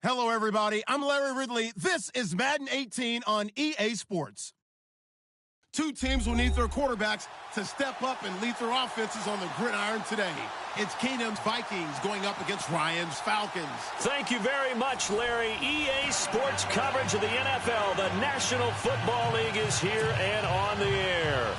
Hello, everybody. I'm Larry Ridley. This is Madden 18 on EA Sports. Two teams will need their quarterbacks to step up and lead their offenses on the gridiron today. It's Keenum's Vikings going up against Ryan's Falcons. Thank you very much, Larry. EA Sports coverage of the NFL. The National Football League is here and on the air.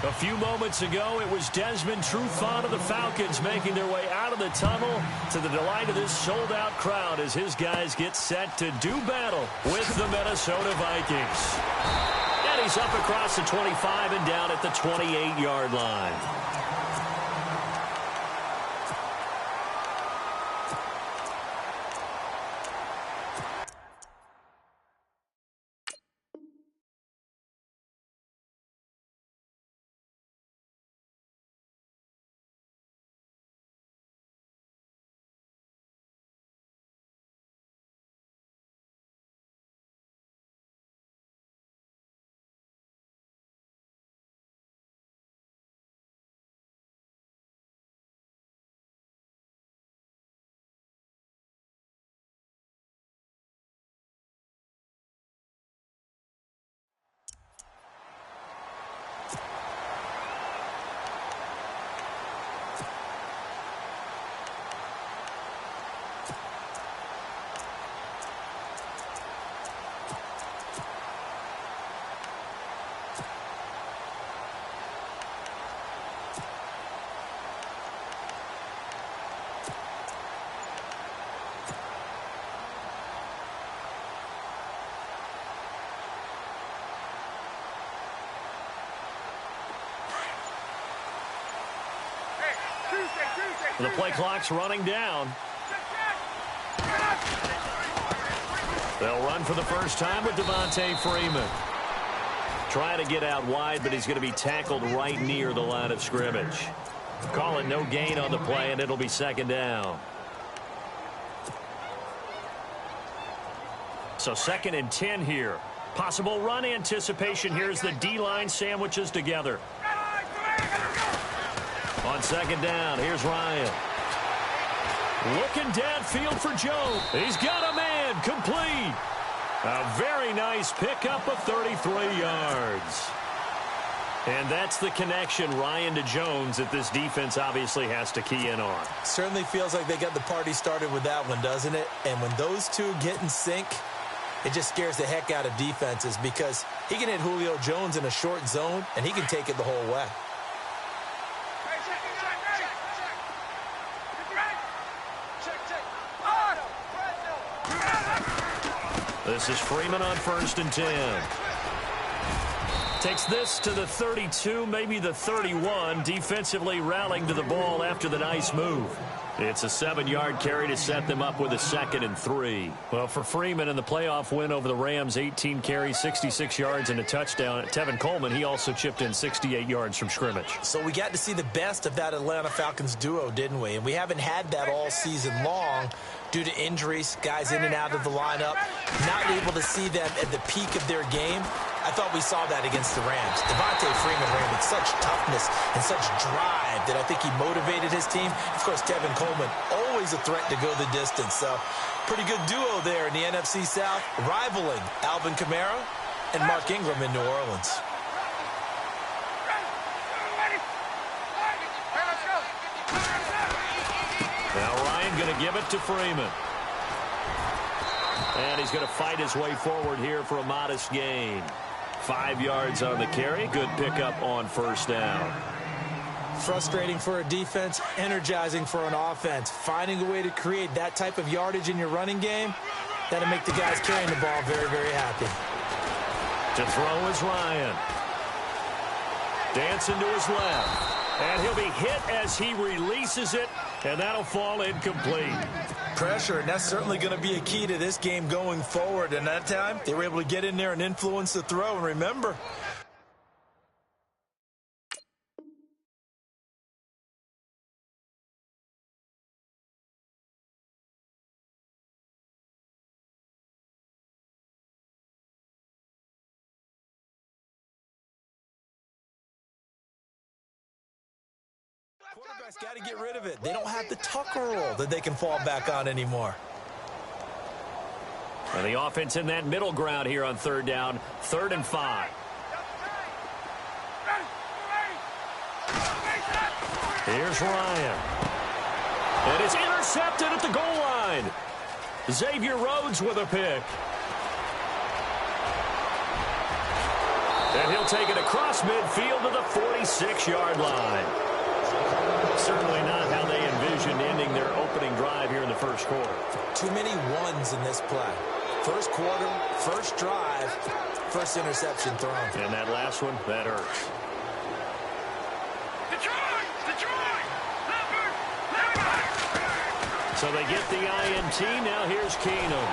A few moments ago, it was Desmond Trufant of the Falcons making their way out of the tunnel to the delight of this sold-out crowd as his guys get set to do battle with the Minnesota Vikings. And he's up across the 25 and down at the 28-yard line. The play clock's running down. They'll run for the first time with Devontae Freeman. Trying to get out wide, but he's going to be tackled right near the line of scrimmage. Call it no gain on the play, and it'll be second down. So 2nd and 10 here. Possible run anticipation here as the D-line sandwiches together. On 2nd down, here's Ryan. Looking downfield for Jones. He's got a man, complete. A very nice pickup of 33 yards. And that's the connection, Ryan to Jones, that this defense obviously has to key in on. Certainly feels like they got the party started with that one, doesn't it? And when those two get in sync, it just scares the heck out of defenses because he can hit Julio Jones in a short zone, and he can take it the whole way. This is Freeman on 1st and 10. Takes this to the 32, maybe the 31, defensively rallying to the ball after the nice move. It's a 7-yard carry to set them up with a 2nd and 3. Well, for Freeman in the playoff win over the Rams, 18 carries, 66 yards, and a touchdown. Tevin Coleman, he also chipped in 68 yards from scrimmage. So we got to see the best of that Atlanta Falcons duo, didn't we? And we haven't had that all season long due to injuries, guys in and out of the lineup, not able to see them at the peak of their game. I thought we saw that against the Rams. Devontae Freeman ran with such toughness and such drive that I think he motivated his team. Of course, Tevin Coleman, always a threat to go the distance. So, pretty good duo there in the NFC South, rivaling Alvin Kamara and Mark Ingram in New Orleans. Now Ryan going to give it to Freeman. And he's going to fight his way forward here for a modest gain. 5 yards on the carry. Good pickup on 1st down. Frustrating for a defense, energizing for an offense. Finding a way to create that type of yardage in your running game, that'll make the guys carrying the ball very, very happy. To throw is Ryan. Dancing to his left. And he'll be hit as he releases it, and that'll fall incomplete. Pressure, and that's certainly going to be a key to this game going forward. And that time, they were able to get in there and influence the throw. And remember, quarterback's got to get rid of it. They don't have the Tucker roll that they can fall back on anymore. And the offense in that middle ground here on third down, 3rd and 5. Here's Ryan. And it's intercepted at the goal line. Xavier Rhodes with a pick. And he'll take it across midfield to the 46-yard line. Certainly not how they envisioned ending their opening drive here in the first quarter. Too many ones in this play. First quarter, first drive, first interception thrown. And that last one, that hurts. So they get the INT. Now here's Keenum.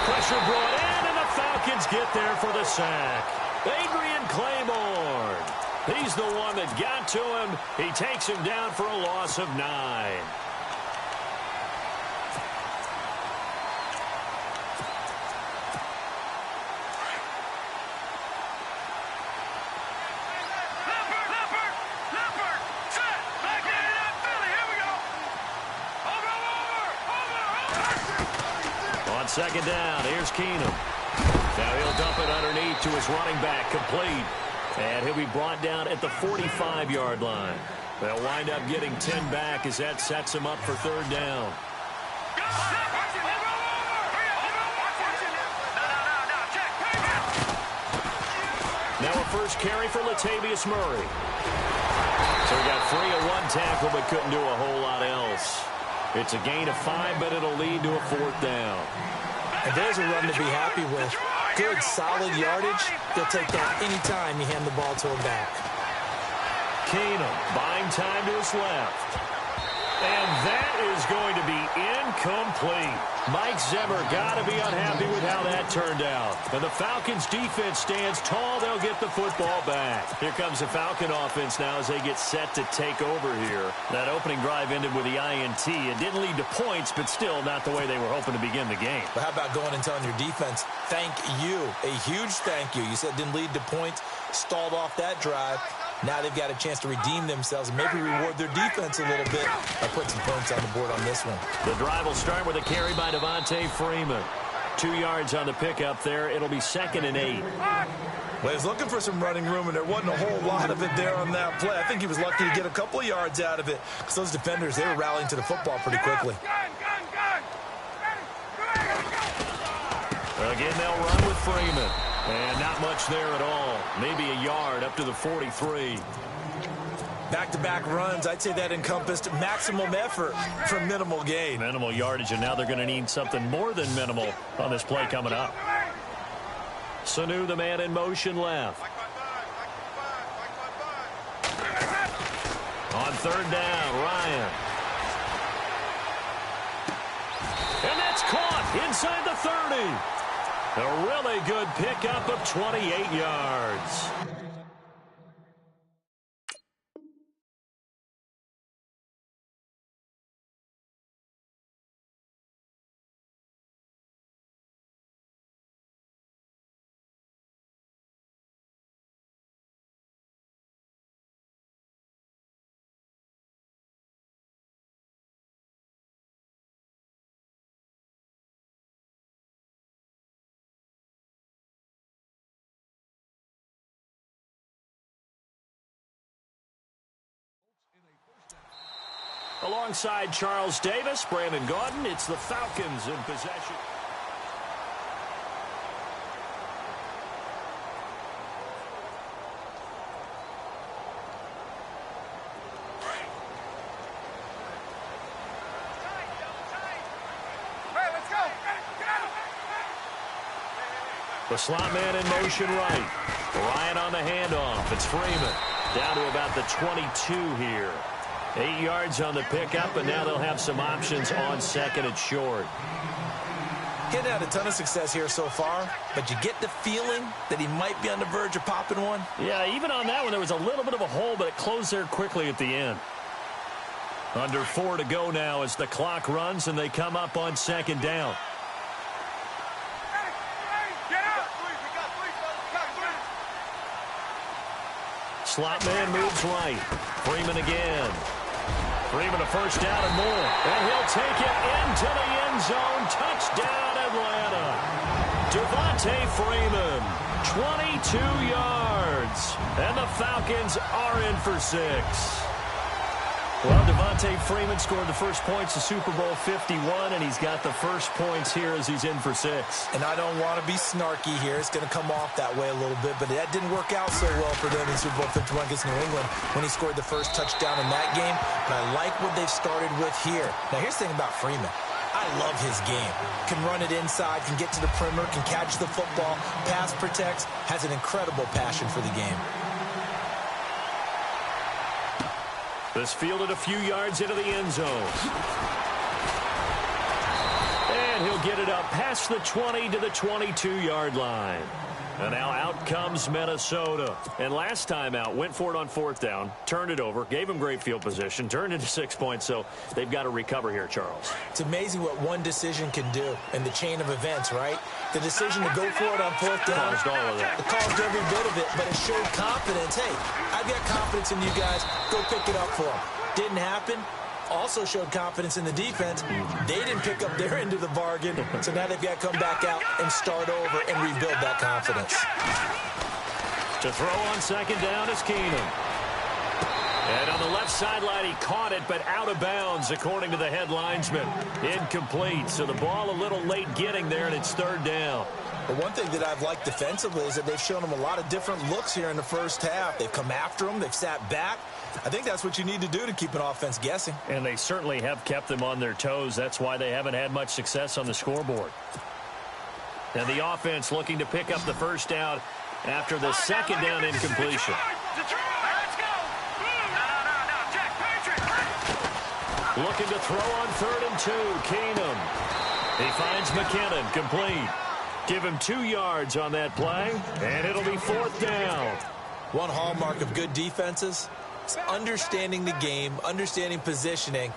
Pressure brought in, and the Falcons get there for the sack. Adrian Claiborne. He's the one that got to him. He takes him down for a loss of 9. On second down, here's Keenum. Now he'll dump it underneath to his running back, complete. And he'll be brought down at the 45-yard line. They'll wind up getting 10 back as that sets him up for third down. Now a first carry for Latavius Murray. So he got free of one tackle but couldn't do a whole lot else. It's a gain of 5, but it'll lead to a 4th down. And there's a run to be happy with. Good, solid yardage. He'll take that anytime you hand the ball to him back. Keenum buying time to his left. And that is going to be incomplete. Mike Zimmer got to be unhappy with how that turned out. And the Falcons defense stands tall. They'll get the football back. Here comes the Falcon offense now as they get set to take over here. That opening drive ended with the INT. It didn't lead to points, but still not the way they were hoping to begin the game. But how about going and telling your defense, thank you, a huge thank you. You said it didn't lead to points, stalled off that drive. Now they've got a chance to redeem themselves and maybe reward their defense a little bit by putting some points on the board on this one. The drive will start with a carry by Devontae Freeman. 2 yards on the pickup there. It'll be 2nd and 8. Well, he was looking for some running room, and there wasn't a whole lot of it there on that play. I think he was lucky to get a couple of yards out of it because those defenders, they were rallying to the football pretty quickly. Again, they'll run with Freeman. And not much there at all. Maybe a yard up to the 43. Back-to-back runs, I'd say that encompassed maximum effort for minimal gain. Minimal yardage, and now they're going to need something more than minimal on this play coming up. Sanu, the man in motion left. On third down, Ryan. And that's caught inside the 30. A really good pickup of 28 yards. Alongside Charles Davis, Brandon Gaudin, it's the Falcons in possession. The slot man in motion right. Ryan on the handoff. It's Freeman. Down to about the 22 here. 8 yards on the pickup, and now they'll have some options on 2nd and short. Getting had a ton of success here so far, but you get the feeling that he might be on the verge of popping one. Yeah, even on that one, there was a little bit of a hole, but it closed there quickly at the end. Under 4 to go now as the clock runs, and they come up on 2nd down. Slot man moves right. Freeman again. Freeman a first down and more. And he'll take it into the end zone. Touchdown, Atlanta. Devontae Freeman, 22 yards. And the Falcons are in for 6. Well, Devontae Freeman scored the first points of Super Bowl 51, and he's got the first points here as he's in for 6. And I don't want to be snarky here. It's going to come off that way a little bit, but that didn't work out so well for them in Super Bowl 51 against New England when he scored the first touchdown in that game. But I like what they've started with here. Now, here's the thing about Freeman. I love his game. Can run it inside, can get to the perimeter, can catch the football, pass protects, has an incredible passion for the game. This fielded a few yards into the end zone. And he'll get it up past the 20 to the 22-yard line. And now out comes Minnesota. And last time out, went for it on 4th down, turned it over, gave him great field position, turned into 6 points, so they've got to recover here, Charles. It's amazing what one decision can do in the chain of events, right? The decision to go for it on 4th down. Caused all of that. It caused every bit of it, but it showed confidence. Hey, I've got confidence in you guys. Go pick it up for them. Didn't happen. Also showed confidence in the defense. They didn't pick up their end of the bargain, so now they've got to come back out and start over and rebuild that confidence. To throw on 2nd down is Keenum. And on the left sideline, he caught it, but out of bounds, according to the head linesman. Incomplete, so the ball a little late getting there, and it's 3rd down. But one thing that I've liked defensively is that they've shown them a lot of different looks here in the first half. They've come after them. They've sat back. I think that's what you need to do to keep an offense guessing. And they certainly have kept them on their toes. That's why they haven't had much success on the scoreboard. And the offense looking to pick up the first down after the 2nd down incompletion. Looking to throw on 3rd and 2. Keenum. He finds McKinnon complete. Give him 2 yards on that play, and it'll be 4th down. One hallmark of good defenses is understanding the game, understanding positioning,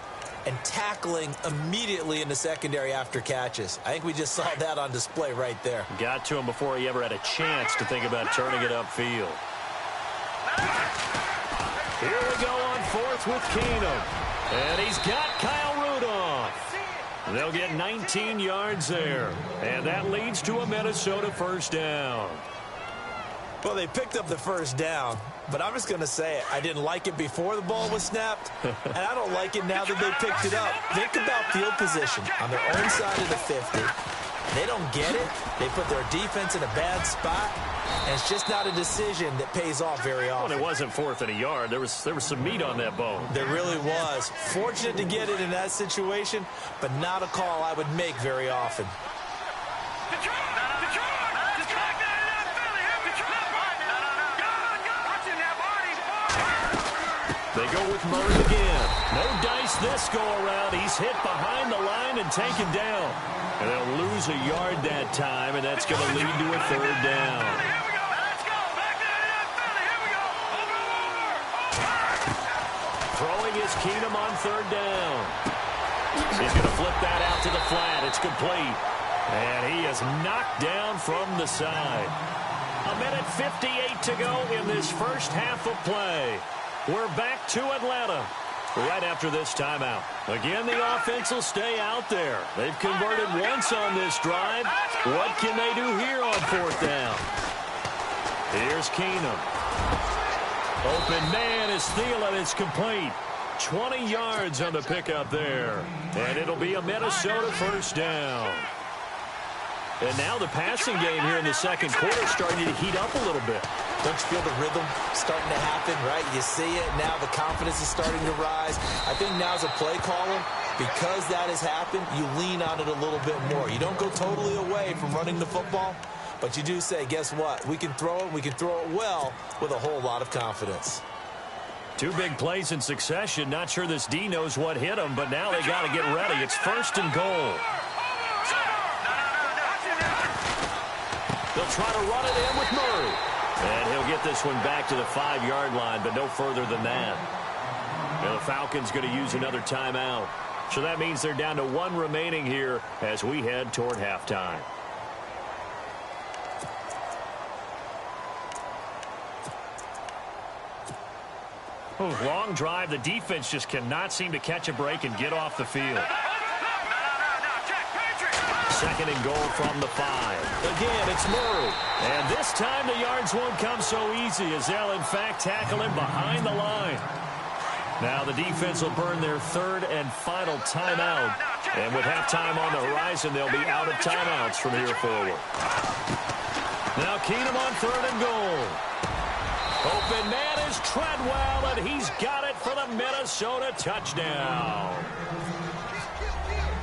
and tackling immediately in the secondary after catches. I think we just saw that on display right there. Got to him before he ever had a chance to think about turning it upfield. Here we go on 4th with Keenum. And he's got Kyle Rudolph. They'll get 19 yards there. And that leads to a Minnesota first down. Well, they picked up the first down, but I'm just going to say it. I didn't like it before the ball was snapped, and I don't like it now that they picked it up. Think about field position on their own side of the 50. They don't get it. They put their defense in a bad spot, and it's just not a decision that pays off very often. Well, it wasn't 4th and a yard. There was some meat on that bone. There really was. Fortunate to get it in that situation, but not a call I would make very often. They go with Murray again. No dice this go-around. He's hit behind the line and taken down. And they'll lose a yard that time, and that's going to lead to a 3rd down. Throwing is Keenum on 3rd down. He's going to flip that out to the flat. It's complete. And he is knocked down from the side. 1:58 to go in this first half of play. We're back to Atlanta right after this timeout. Again, the offense will stay out there. They've converted once on this drive. What can they do here on 4th down? Here's Keenum. Open man is Thielen. It's complete. 20 yards on the pickup there. And it'll be a Minnesota first down. And now the passing game here in the second quarter is starting to heat up a little bit. Don't you feel the rhythm starting to happen, right? You see it. Now the confidence is starting to rise. I think now as a play caller, because that has happened, you lean on it a little bit more. You don't go totally away from running the football, but you do say, guess what? We can throw it. We can throw it well with a whole lot of confidence. 2 big plays in succession. Not sure this D knows what hit him, but now they got to get ready. It's 1st and goal. They'll try to run it in with Murray. And he'll get this one back to the 5-yard line, but no further than that. And the Falcons going to use another timeout. So that means they're down to 1 remaining here as we head toward halftime. Long drive. The defense just cannot seem to catch a break and get off the field. Second and goal from the 5. Again, it's Mula. And this time the yards won't come so easy as they'll, in fact, tackle him behind the line. Now the defense will burn their third and final timeout. And with halftime on the horizon, they'll be out of timeouts from here forward. Now Keenum on third and goal. Open man is Treadwell, and he's got it for the Minnesota touchdown.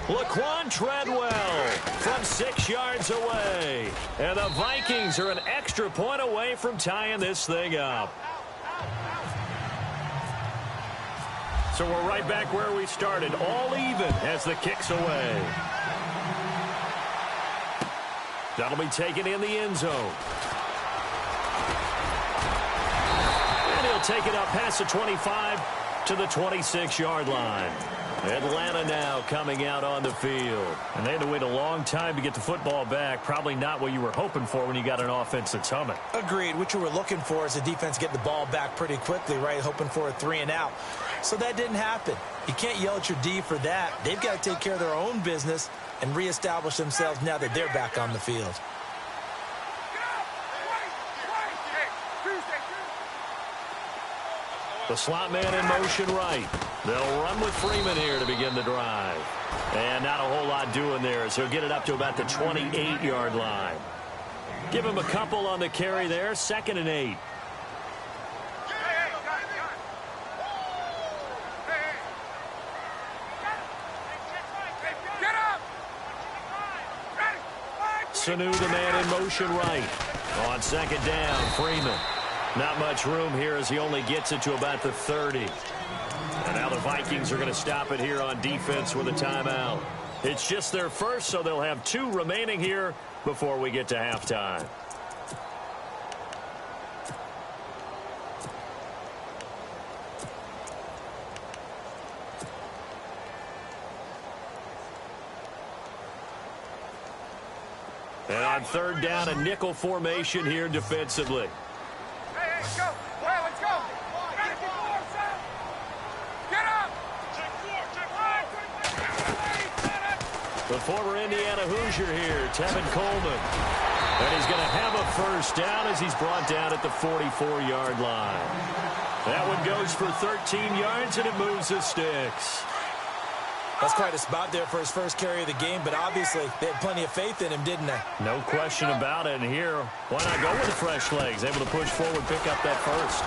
Laquan Treadwell from 6 yards away. And the Vikings are an extra point away from tying this thing up. So we're right back where we started, all even as the kick's away. That'll be taken in the end zone. And he'll take it up past the 25 to the 26-yard line. Atlanta now coming out on the field. And they had to wait a long time to get the football back. Probably not what you were hoping for when you got an offense that's humming. Agreed. What you were looking for is the defense get the ball back pretty quickly, right? Hoping for a 3 and out. So that didn't happen. You can't yell at your D for that. They've got to take care of their own business and reestablish themselves now that they're back on the field. The slot man in motion right. They'll run with Freeman here to begin the drive. And not a whole lot doing there, so he'll get it up to about the 28-yard line. Give him a couple on the carry there. 2nd and 8. Sanu, the man in motion right. On 2nd down, Freeman. Not much room here as he only gets it to about the 30. And now the Vikings are going to stop it here on defense with a timeout. It's just their first, so they'll have 2 remaining here before we get to halftime. And on 3rd down, a nickel formation here defensively. Let's go. Let's go. Get up. The former Indiana Hoosier here, Tevin Coleman. And he's going to have a first down as he's brought down at the 44-yard line. That one goes for 13 yards, and it moves the sticks. That's quite a spot there for his first carry of the game, but obviously they had plenty of faith in him, didn't they? No question about it. And here, why not go with the fresh legs? Able to push forward, pick up that first.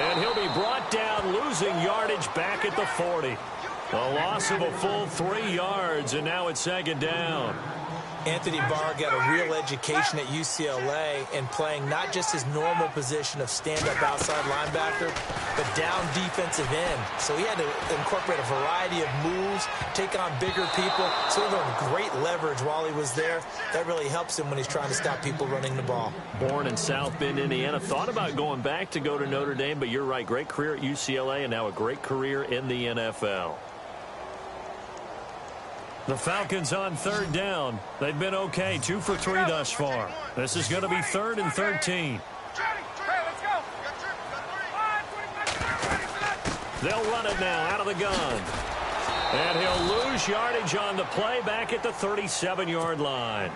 And he'll be brought down, losing yardage back at the 40. A loss of a full 3 yards, and now it's 2nd down. Anthony Barr got a real education at UCLA in playing not just his normal position of stand-up outside linebacker, but down defensive end. So he had to incorporate a variety of moves, take on bigger people. So he learned great leverage while he was there. That really helps him when he's trying to stop people running the ball. Born in South Bend, Indiana. Thought about going back to go to Notre Dame, but you're right. Great career at UCLA and now a great career in the NFL. The Falcons on 3rd down. They've been okay, 2 for 3 thus far. This is going to be 3rd and 13. They'll run it now out of the gun. And he'll lose yardage on the play back at the 37-yard line.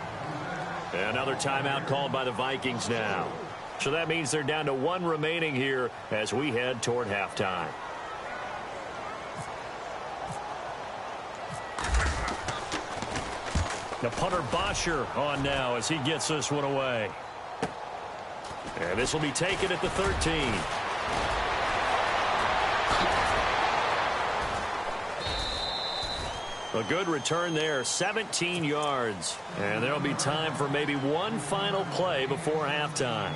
Another timeout called by the Vikings now. So that means they're down to 1 remaining here as we head toward halftime. The punter Bosher on now as he gets this one away. And this will be taken at the 13. A good return there, 17 yards. And there'll be time for maybe one final play before halftime.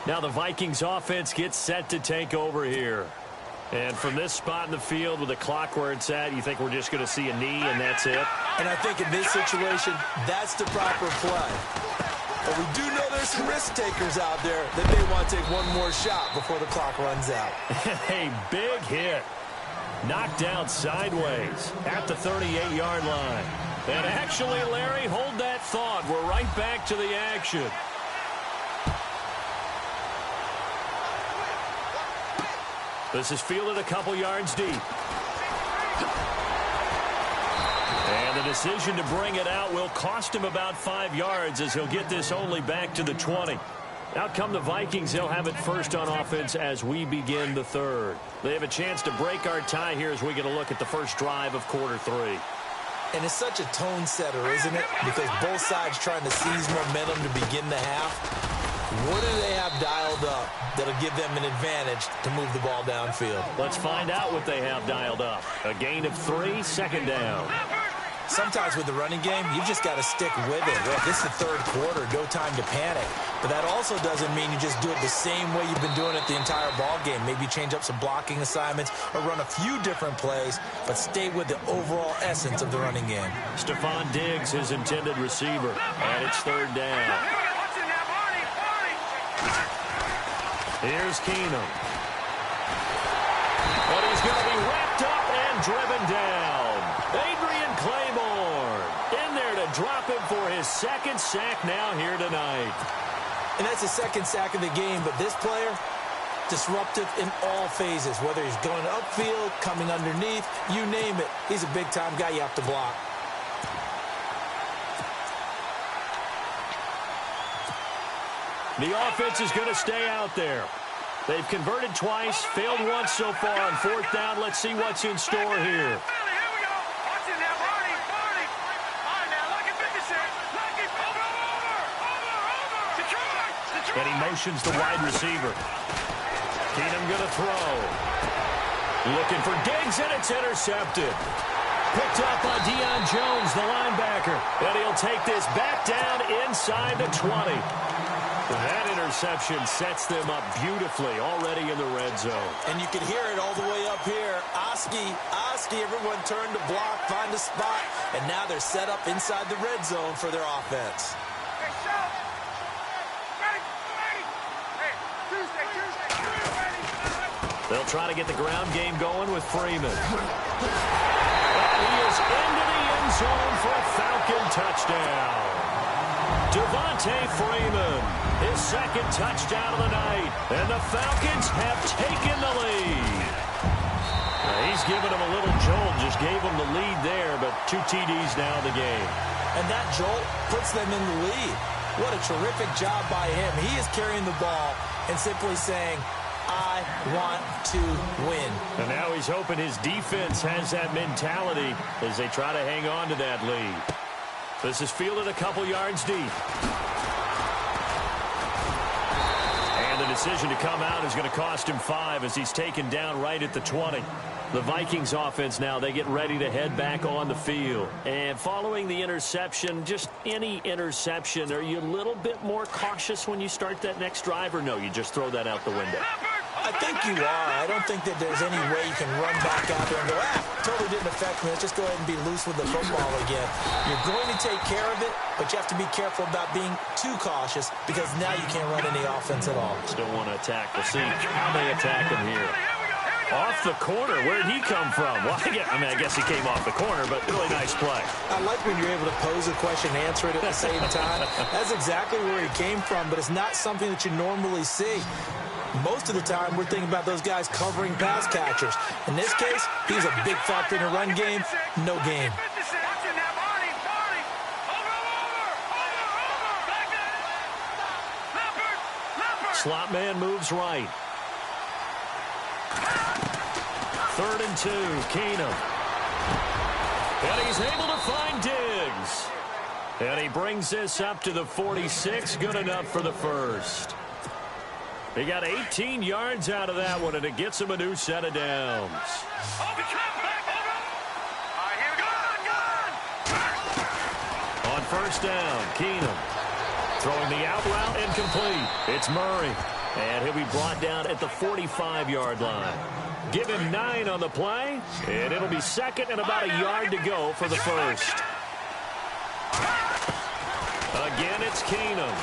Now the Vikings offense gets set to take over here. And from this spot in the field with the clock where it's at, you think we're just going to see a knee and that's it? And I think in this situation, that's the proper play. But we do know there's some risk takers out there that they want to take one more shot before the clock runs out. A big hit. Knocked down sideways at the 38-yard line. And actually, Larry, hold that thought. We're right back to the action. This is fielded a couple yards deep. And the decision to bring it out will cost him about 5 yards as he'll get this only back to the 20. Out come the Vikings. They'll have it first on offense as we begin the third. They have a chance to break our tie here as we get a look at the first drive of quarter 3. And it's such a tone setter, isn't it? Because both sides trying to seize momentum to begin the half. What do they have dialed up that'll give them an advantage to move the ball downfield? Let's find out what they have dialed up. A gain of 3, second down. Sometimes with the running game, you've just got to stick with it. Look, this is the third quarter, no time to panic. But that also doesn't mean you just do it the same way you've been doing it the entire ball game. Maybe change up some blocking assignments or run a few different plays, but stay with the overall essence of the running game. Stephon Diggs, his intended receiver, and it's third down. Here's Keenum. But he's going to be wrapped up and driven down. Adrian Claiborne in there to drop him for his second sack now here tonight. And that's the second sack of the game, but this player, disruptive in all phases, whether he's going upfield, coming underneath, you name it. He's a big-time guy you have to block. The offense is going to stay out there. They've converted twice, failed once so far on fourth down. Let's see what's in store here. And he motions the wide receiver. Keenum going to throw. Looking for Diggs, and it's intercepted. Picked up by Deion Jones, the linebacker. And he'll take this back down inside the 20. That interception sets them up beautifully already in the red zone. And you can hear it all the way up here. Oski, everyone turned to block, find a spot, and now they're set up inside the red zone for their offense. They'll try to get the ground game going with Freeman. And he is into the end zone for a Falcon touchdown. Devontae Freeman, his second touchdown of the night. And the Falcons have taken the lead. Now, he's given them a little jolt, just gave them the lead there, but 2 TDs now in the game. And that jolt puts them in the lead. What a terrific job by him. He is carrying the ball and simply saying, I want to win. And now he's hoping his defense has that mentality as they try to hang on to that lead. This is fielded a couple yards deep. And the decision to come out is going to cost him 5 as he's taken down right at the 20. The Vikings offense now, they get ready to head back on the field. And following the interception, just any interception, are you a little bit more cautious when you start that next drive, or no, you just throw that out the window? I think you are. I don't think that there's any way you can run back out there and go, totally didn't affect me. Let's just go ahead and be loose with the football again. You're going to take care of it, but you have to be careful about being too cautious because now you can't run any offense at all. Still want to attack. We'll see how they attack him here. Off the corner. Where did he come from? Well, I guess he came off the corner, but really nice play. I like when you're able to pose a question and answer it at the same time. That's exactly where he came from, but it's not something that you normally see. Most of the time, we're thinking about those guys covering pass catchers. In this case, he's a big factor in a run game, no game. Slot man moves right. 3rd and 2, Keenum. And he's able to find Diggs. And he brings this up to the 46, good enough for the first. He got 18 yards out of that one, and it gets him a new set of downs. On first down, Keenum. Throwing the out route incomplete. It's Murray. And he'll be brought down at the 45-yard line. Give him 9 on the play, and it'll be second and about a yard to go for the first. Again, it's Keenum.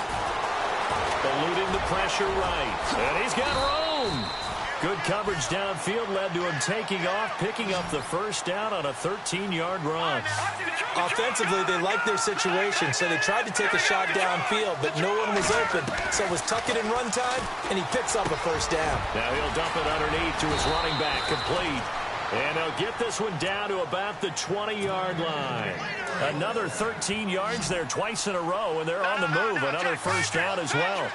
Eluding the pressure right. And he's got room. Good coverage downfield led to him taking off, picking up the first down on a 13-yard run. Offensively, they liked their situation, so they tried to take a shot downfield, but no one was open. So it was tuck it in run time, and he picks up a first down. Now he'll dump it underneath to his running back, complete. And they'll get this one down to about the 20-yard line. Another 13 yards there twice in a row, and they're on the move. Another first down as well.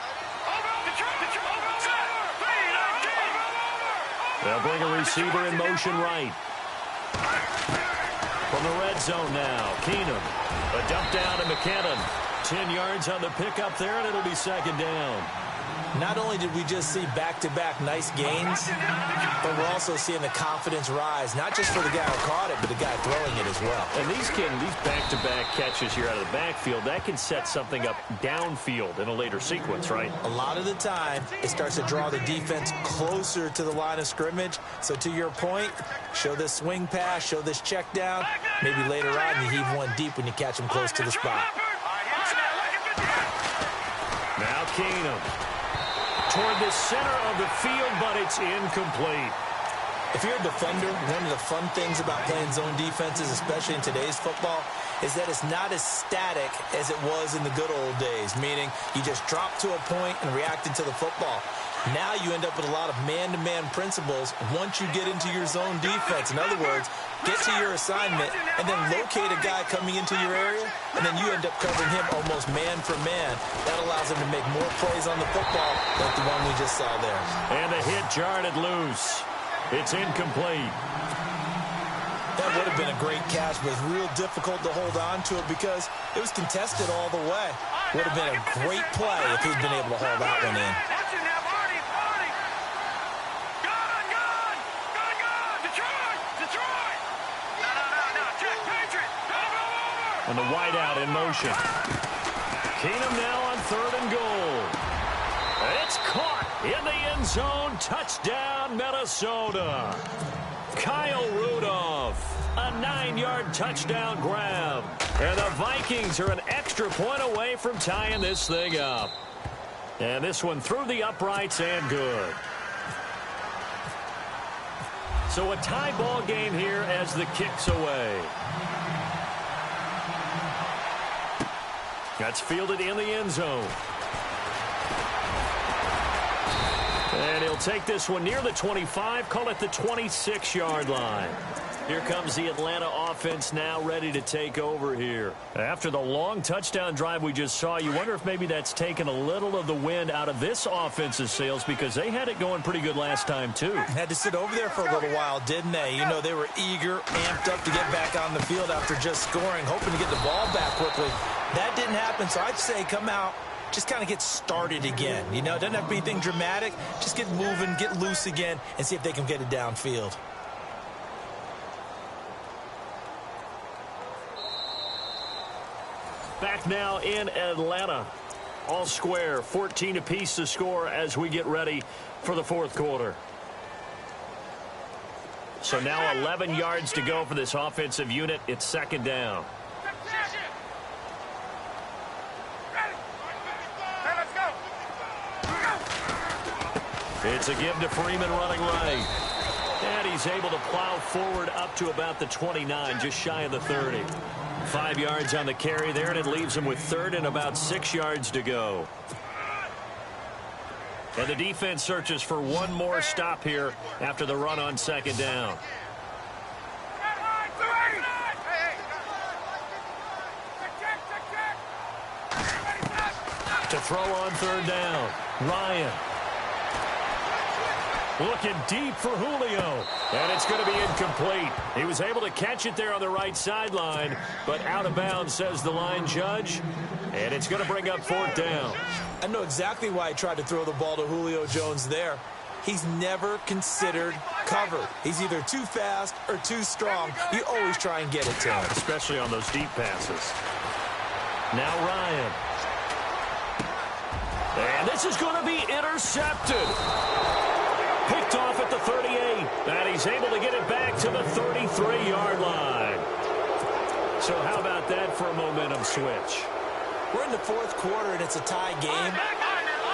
They'll bring a receiver in motion right. From the red zone now, Keenum. A dump down to McKinnon. 10 yards on the pickup there, and it'll be second down. Not only did we just see back-to-back nice gains, but we're also seeing the confidence rise, not just for the guy who caught it, but the guy throwing it as well. And these back-to-back catches here out of the backfield, that can set something up downfield in a later sequence, right? A lot of the time, it starts to draw the defense closer to the line of scrimmage. So to your point, show this swing pass, show this check down. Maybe later on you heave one deep when you catch him close to the spot. Now Keenum. Toward the center of the field, but it's incomplete. If you're a defender, one of the fun things about playing zone defenses, especially in today's football, is that it's not as static as it was in the good old days, meaning you just drop to a point and react into the football. Now you end up with a lot of man-to-man principles once you get into your zone defense. In other words, get to your assignment and then locate a guy coming into your area, and then you end up covering him almost man for man. That allows him to make more plays on the football like the one we just saw there. And the hit jarred it loose. It's incomplete. That would have been a great catch, but it's real difficult to hold on to it because it was contested all the way. Would have been a great play if he'd been able to hold that one in. And the wideout in motion. Keenum now on 3rd and goal. It's caught in the end zone. Touchdown, Minnesota. Kyle Rudolph, a 9-yard touchdown grab. And the Vikings are an extra point away from tying this thing up. And this one through the uprights and good. So a tie ball game here as the kick's away. That's fielded in the end zone. And he'll take this one near the 25, call it the 26-yard line. Here comes the Atlanta offense now ready to take over here. After the long touchdown drive we just saw, you wonder if maybe that's taken a little of the wind out of this offense's sails because they had it going pretty good last time too. Had to sit over there for a little while, didn't they? You know, they were eager, amped up to get back on the field after just scoring, hoping to get the ball back quickly. That didn't happen, so I'd say come out, just kind of get started again. You know, it doesn't have to be anything dramatic. Just get moving, get loose again, and see if they can get it downfield. Back now in Atlanta. All square, 14 apiece to score as we get ready for the fourth quarter. So now 11 yards to go for this offensive unit. It's second down. It's a give to Freeman running right. And he's able to plow forward up to about the 29, just shy of the 30. 5 yards on the carry there, and it leaves him with 3rd and about 6 yards to go. And the defense searches for one more stop here after the run on second down. To throw on 3rd down, Ryan. Looking deep for Julio. And it's going to be incomplete. He was able to catch it there on the right sideline, but out of bounds, says the line judge. And it's going to bring up 4th down. I know exactly why he tried to throw the ball to Julio Jones there. He's never considered cover. He's either too fast or too strong. You always try and get it to him. Especially on those deep passes. Now Ryan. And this is going to be intercepted. Picked off at the 38, and he's able to get it back to the 33-yard line. So how about that for a momentum switch? We're in the fourth quarter, and it's a tie game.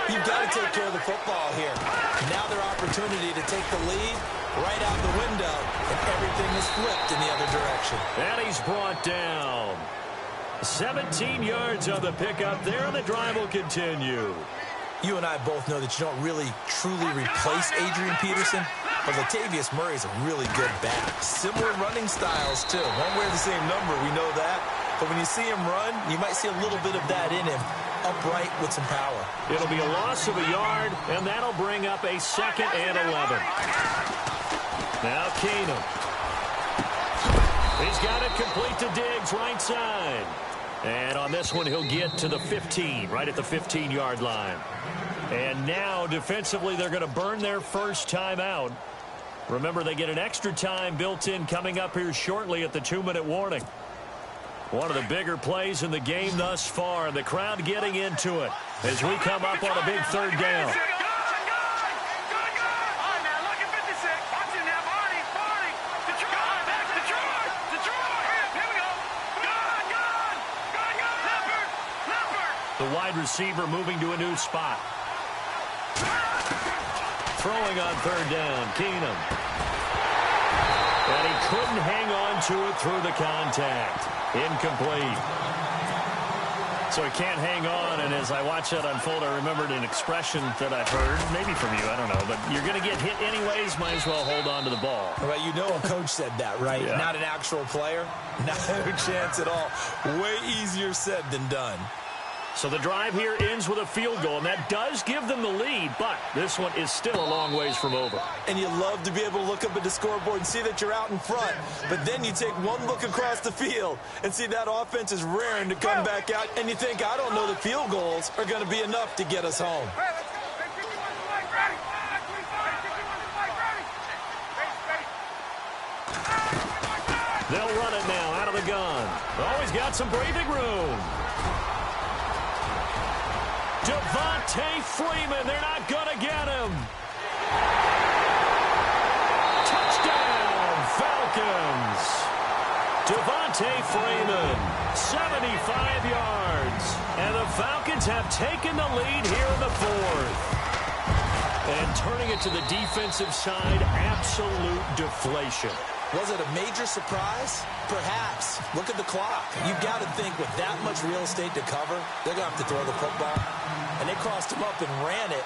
You've got to take care of the football here. Now their opportunity to take the lead right out the window, and everything is flipped in the other direction. And he's brought down. 17 yards on the pickup there, and the drive will continue. You and I both know that you don't really truly replace Adrian Peterson, But Latavius Murray's a really good back. Similar running styles, too. Won't wear the same number, we know that. But when you see him run, you might see a little bit of that in him. Upright with some power. It'll be a loss of a yard, and that'll bring up a 2nd and 11. Now Keenum. He's got it complete to Diggs, right side. And on this one, he'll get to the 15, right at the 15-yard line. And now, defensively, they're going to burn their first timeout. Remember, they get an extra time built in coming up here shortly at the 2-minute warning. One of the bigger plays in the game thus far. The crowd getting into it as we come up on a big 3rd down. The wide receiver moving to a new spot. Throwing on 3rd down, Keenum. And he couldn't hang on to it through the contact. Incomplete. So he can't hang on, and as I watch that unfold, I remembered an expression that I've heard, maybe from you, I don't know, but you're going to get hit anyways, might as well hold on to the ball. Well, you know a coach said that, right? Yeah. Not an actual player. Not a chance at all. Way easier said than done. So the drive here ends with a field goal, and that does give them the lead, but this one is still a long ways from over. And you love to be able to look up at the scoreboard and see that you're out in front. But then you take one look across the field and see that offense is raring to come back out, and you think, I don't know that field goals are going to be enough to get us home. They'll run it now out of the gun. Always got some breathing room. Devontae Freeman, they're not going to get him. Touchdown, Falcons. Devontae Freeman, 75 yards. And the Falcons have taken the lead here in the 4th. And turning it to the defensive side, absolute deflation. Was it a major surprise? Perhaps. Look at the clock. You've got to think with that much real estate to cover, they're going to have to throw the football. And they crossed him up and ran it.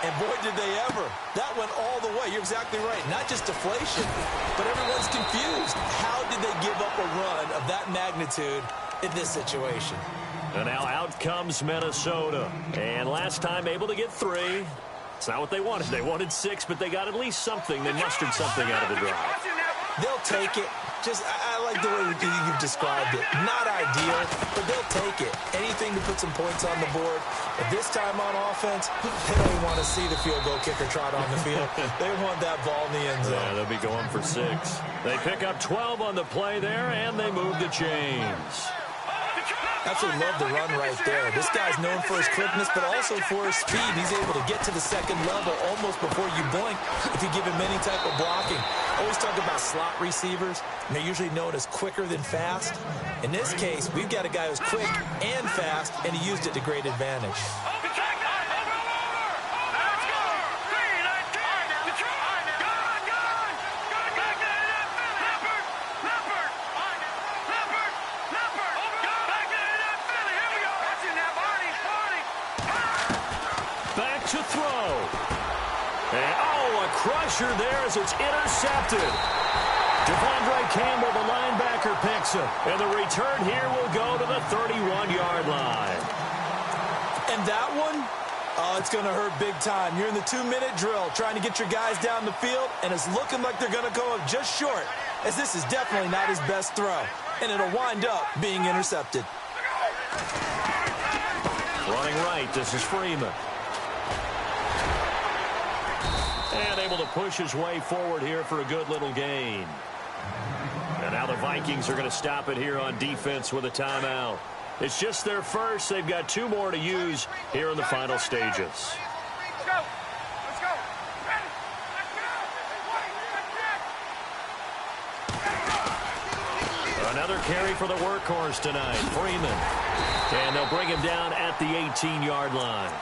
And boy, did they ever. That went all the way. You're exactly right. Not just deflation, but everyone's confused. How did they give up a run of that magnitude in this situation? And now out comes Minnesota. And last time able to get 3. It's not what they wanted. They wanted 6, but they got at least something. They mustered something out of the drive. They'll take it. I like the way you've described it. Not ideal, but they'll take it. Anything to put some points on the board. But this time on offense, they don't want to see the field goal kicker trot on the field. They want that ball in the end zone. Yeah, they'll be going for 6. They pick up 12 on the play there, and they move the chains. Absolutely love the run right there. This guy's known for his quickness, but also for his speed. He's able to get to the 2nd level almost before you blink if you give him any type of blocking. Always talk about slot receivers, and they're usually known as quicker than fast. In this case, we've got a guy who's quick and fast, and he used it to great advantage. Back to throw. And, a crusher there as it's intercepted. Devondre Campbell, the linebacker, picks him. And the return here will go to the 31-yard line. And that one, it's going to hurt big time. You're in the 2-minute drill trying to get your guys down the field, and it's looking like they're going to go up just short, as this is definitely not his best throw. And it'll wind up being intercepted. Running right, this is Freeman. And able to push his way forward here for a good little gain. And now the Vikings are going to stop it here on defense with a timeout. It's just their first. They've got 2 more to use here in the final stages. Let's go. Let's go. Ready. Let's go. Another carry for the workhorse tonight, Freeman. And they'll bring him down at the 18-yard line.